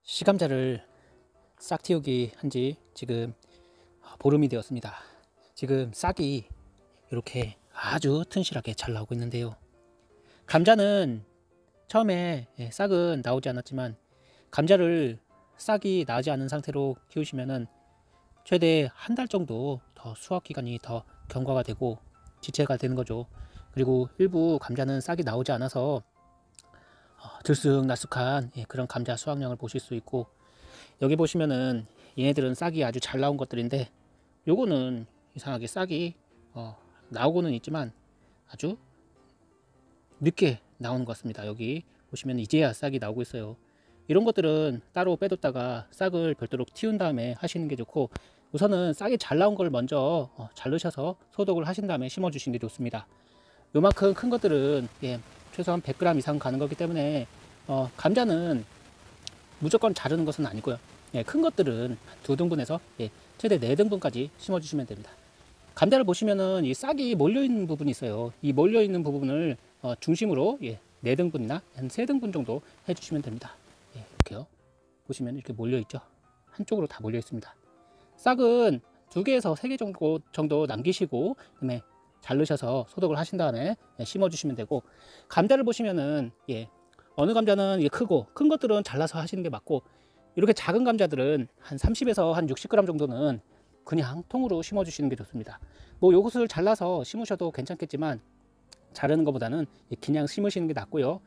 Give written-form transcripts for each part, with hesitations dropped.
시감자를 싹 틔우기 한지 지금 보름이 되었습니다. 지금 싹이 이렇게 아주 튼실하게 잘 나오고 있는데요. 감자는 처음에 싹은 나오지 않았지만 감자를 싹이 나지 않은 상태로 키우시면은 최대 한 달 정도 더 수확 기간이 더 경과가 되고 지체가 되는 거죠. 그리고 일부 감자는 싹이 나오지 않아서 들쑥날쑥한 그런 감자 수확량을 보실 수 있고, 여기 보시면은 얘네들은 싹이 아주 잘 나온 것들인데 요거는 이상하게 싹이 나오고는 있지만 아주 늦게 나오는 것 같습니다. 여기 보시면 이제야 싹이 나오고 있어요. 이런 것들은 따로 빼뒀다가 싹을 별도로 틔운 다음에 하시는 게 좋고, 우선은 싹이 잘 나온 걸 먼저 자르셔서 소독을 하신 다음에 심어 주시는 게 좋습니다. 요만큼 큰 것들은 최소한 100g 이상 가는 거기 때문에 감자는 무조건 자르는 것은 아니고요. 큰 것들은 2등분에서 최대 4등분까지 심어 주시면 됩니다. 감자를 보시면은 이 싹이 몰려 있는 부분이 있어요. 이 몰려 있는 부분을 중심으로 4등분이나 한 3등분 정도 해 주시면 됩니다. 이렇게요. 보시면 이렇게 몰려 있죠. 한쪽으로 다 몰려 있습니다. 싹은 2개에서 3개 정도 남기시고 그다음에 자르셔서 소독을 하신 다음에 심어 주시면 되고, 감자를 보시면은 어느 감자는 크고 큰 것들은 잘라서 하시는 게 맞고, 이렇게 작은 감자들은 한 30에서 한 60g 정도는 그냥 통으로 심어 주시는 게 좋습니다. 뭐 요것을 잘라서 심으셔도 괜찮겠지만 자르는 것보다는 그냥 심으시는 게 낫고요.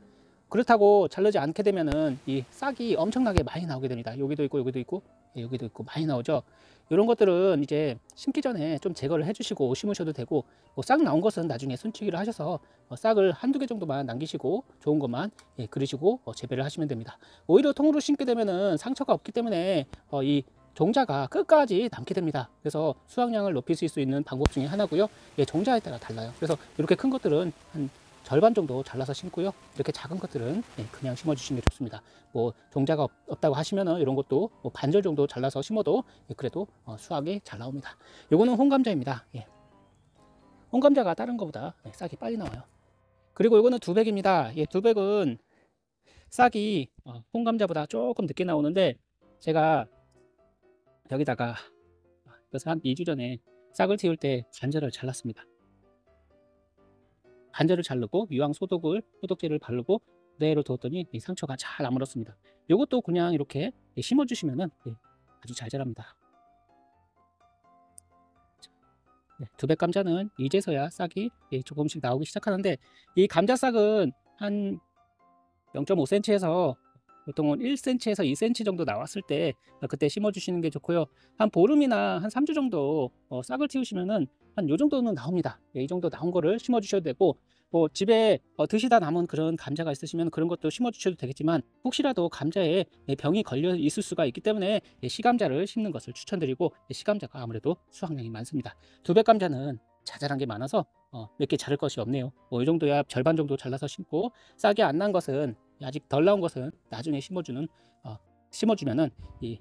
그렇다고 자르지 않게 되면은 이 싹이 엄청나게 많이 나오게 됩니다. 여기도 있고 여기도 있고 여기도 있고 많이 나오죠. 이런 것들은 이제 심기 전에 좀 제거를 해주시고 심으셔도 되고, 싹 나온 것은 나중에 순치기를 하셔서 싹을 한두 개 정도만 남기시고 좋은 것만 그리시고 재배를 하시면 됩니다. 오히려 통으로 심게 되면은 상처가 없기 때문에 이 종자가 끝까지 남게 됩니다. 그래서 수확량을 높이실 수 있는 방법 중에 하나고요. 종자에 따라 달라요. 그래서 이렇게 큰 것들은 한 절반 정도 잘라서 심고요. 이렇게 작은 것들은 그냥 심어 주시는 게 좋습니다. 뭐 종자가 없다고 하시면은 이런 것도 뭐 반절 정도 잘라서 심어도 그래도 수확이 잘 나옵니다. 요거는 홍감자입니다. 홍감자가 다른 것보다 싹이 빨리 나와요. 그리고 요거는 두백입니다. 두백은 싹이 홍감자보다 조금 늦게 나오는데, 제가 여기다가 그래서 한 2주 전에 싹을 틔울 때 관절을 잘랐습니다. 관절을 자르고 유황 소독제를 바르고 그대로 두었더니 이 상처가 잘 아물었습니다. 이것도 그냥 이렇게 심어 주시면은 아주 잘 자랍니다. 두백 감자는 이제서야 싹이 조금씩 나오기 시작하는데, 이 감자싹은 한 0.5cm에서 보통은 1cm에서 2cm 정도 나왔을 때 그때 심어 주시는 게 좋고요. 한 보름이나 한 3주 정도 싹을 틔우시면은 한 요 정도는 나옵니다. 이 정도 나온 거를 심어 주셔도 되고, 뭐 집에 드시다 남은 그런 감자가 있으시면 그런 것도 심어 주셔도 되겠지만, 혹시라도 감자에 병이 걸려 있을 수가 있기 때문에 시감자를 심는 것을 추천드리고, 시감자가 아무래도 수확량이 많습니다. 두백 감자는 자잘한 게 많아서 몇 개 자를 것이 없네요. 이 정도야 절반 정도 잘라서 심고, 싹이 안 난 것은, 아직 덜 나온 것은 나중에 심어주면은 이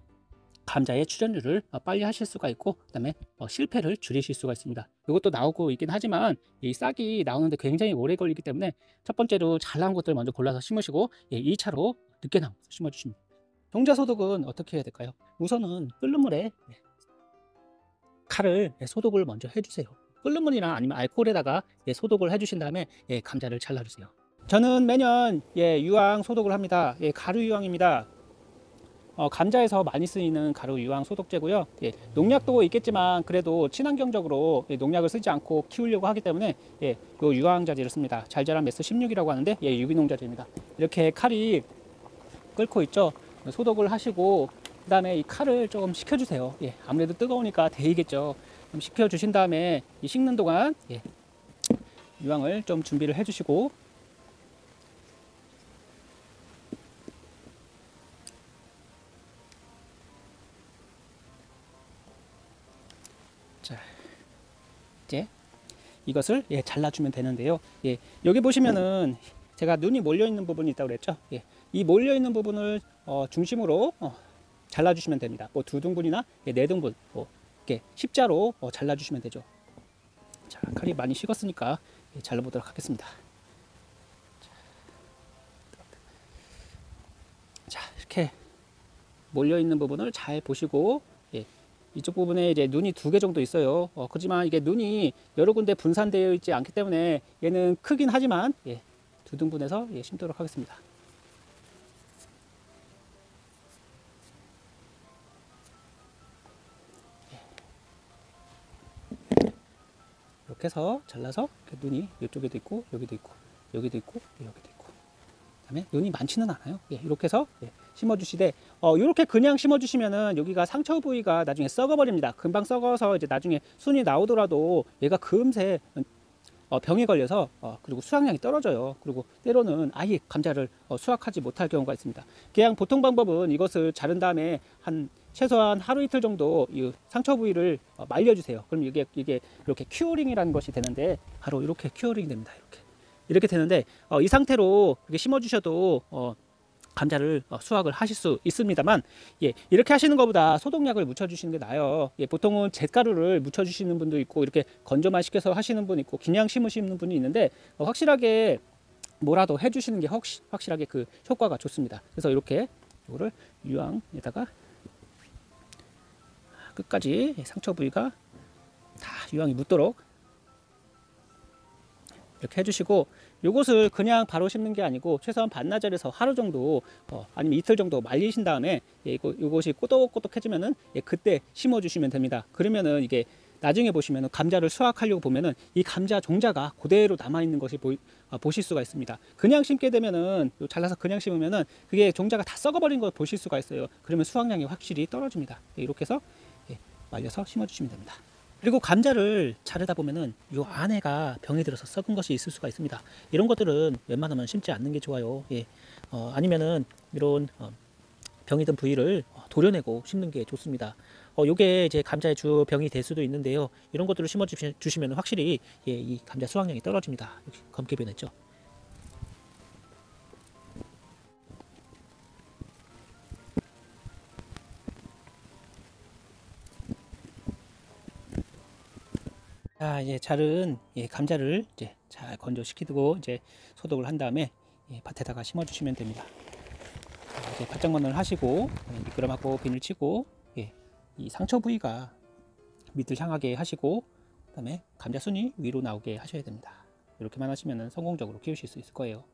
감자의 출현율을 빨리 하실 수가 있고, 그다음에 실패를 줄이실 수가 있습니다. 이것도 나오고 있긴 하지만 이 싹이 나오는데 굉장히 오래 걸리기 때문에 첫 번째로 잘 나온 것들 먼저 골라서 심으시고 2차로 늦게 나온 것을 심어주십니다. 종자 소독은 어떻게 해야 될까요? 우선은 끓는 물에 칼을 소독을 먼저 해주세요. 끓는 물이나 아니면 알코올에다가 소독을 해주신 다음에 감자를 잘라주세요. 저는 매년 유황 소독을 합니다. 가루 유황입니다. 감자에서 많이 쓰이는 가루 유황 소독제고요. 농약도 있겠지만 그래도 친환경적으로 농약을 쓰지 않고 키우려고 하기 때문에 요 유황자재를 씁니다. 잘 자란 메스 16이라고 하는데 유기농자재입니다. 이렇게 칼이 끓고 있죠. 소독을 하시고 그 다음에 이 칼을 조금 식혀주세요. 아무래도 뜨거우니까 데이겠죠. 좀 식혀주신 다음에 이 식는 동안 유황을 좀 준비를 해주시고, 자, 이제 이것을 잘라주면 되는데요. 여기 보시면은 제가 눈이 몰려 있는 부분이 있다고 그랬죠. 이 몰려 있는 부분을 중심으로 잘라주시면 됩니다. 뭐 2등분이나 4등분 이렇게 십자로 잘라주시면 되죠. 자, 칼이 많이 식었으니까 잘라보도록 하겠습니다. 자, 이렇게 몰려 있는 부분을 잘 보시고, 예, 이쪽 부분에 이제 눈이 2개 정도 있어요. 그렇지만 이게 눈이 여러 군데 분산되어 있지 않기 때문에 얘는 크긴 하지만, 예, 2등분해서 예, 심도록 하겠습니다. 이렇게 해서 잘라서 눈이 이쪽에도 있고 여기도 있고 여기도 있고 여기도 있고, 그다음에 눈이 많지는 않아요. 예, 이렇게 해서 예, 심어주시되, 이렇게 그냥 심어주시면은 여기가 상처 부위가 나중에 썩어버립니다. 금방 썩어서 이제 나중에 순이 나오더라도 얘가 금세 병에 걸려서 그리고 수확량이 떨어져요. 그리고 때로는 아예 감자를 수확하지 못할 경우가 있습니다. 그냥 보통 방법은 이것을 자른 다음에 최소한 하루 이틀 정도 이 상처 부위를 말려주세요. 그럼 이게 이렇게 큐어링이라는 것이 되는데, 바로 이렇게 큐어링이 됩니다. 이렇게 되는데, 이 상태로 이렇게 심어주셔도 감자를 수확을 하실 수 있습니다만, 예, 이렇게 하시는 것보다 소독약을 묻혀주시는 게 나아요. 예, 보통은 잿가루를 묻혀주시는 분도 있고 이렇게 건조만 시켜서 하시는 분 있고 그냥 심으시는 분이 있는데, 확실하게 뭐라도 해주시는 게 확실하게 그 효과가 좋습니다. 그래서 이렇게 이거를 유황에다가 끝까지 상처 부위가 다 유황이 묻도록 이렇게 해주시고, 요것을 그냥 바로 심는 게 아니고 최소한 반나절에서 하루 정도 아니면 이틀 정도 말리신 다음에, 예, 요것이 꼬독꼬독해지면은 예, 그때 심어 주시면 됩니다. 그러면은 이게 나중에 보시면은 감자를 수확하려고 보면은 이 감자 종자가 그대로 남아 있는 것이 보실 수가 있습니다. 그냥 심게 되면은 잘라서 그냥 심으면은 그게 종자가 다 썩어버린 걸 보실 수가 있어요. 그러면 수확량이 확실히 떨어집니다. 예, 이렇게 해서 예, 말려서 심어 주시면 됩니다. 그리고 감자를 자르다 보면은 요 안에가 병이 들어서 썩은 것이 있을 수가 있습니다. 이런 것들은 웬만하면 심지 않는 게 좋아요. 예. 아니면은 이런 병이 든 부위를 도려내고 심는 게 좋습니다. 요게 이제 감자의 주 병이 될 수도 있는데요. 이런 것들을 심어 주시면 확실히 예, 이 감자 수확량이 떨어집니다. 이렇게 검게 변했죠. 자, 이제 자른 예, 감자를 이제 잘 건조시키고 이제 소독을 한 다음에 예, 밭에다가 심어 주시면 됩니다. 이제 바짝만을 하시고 예, 미끄럼하고 비닐 치고, 예, 이 상처 부위가 밑을 향하게 하시고, 그다음에 감자 순이 위로 나오게 하셔야 됩니다. 이렇게만 하시면 성공적으로 키우실 수 있을 거예요.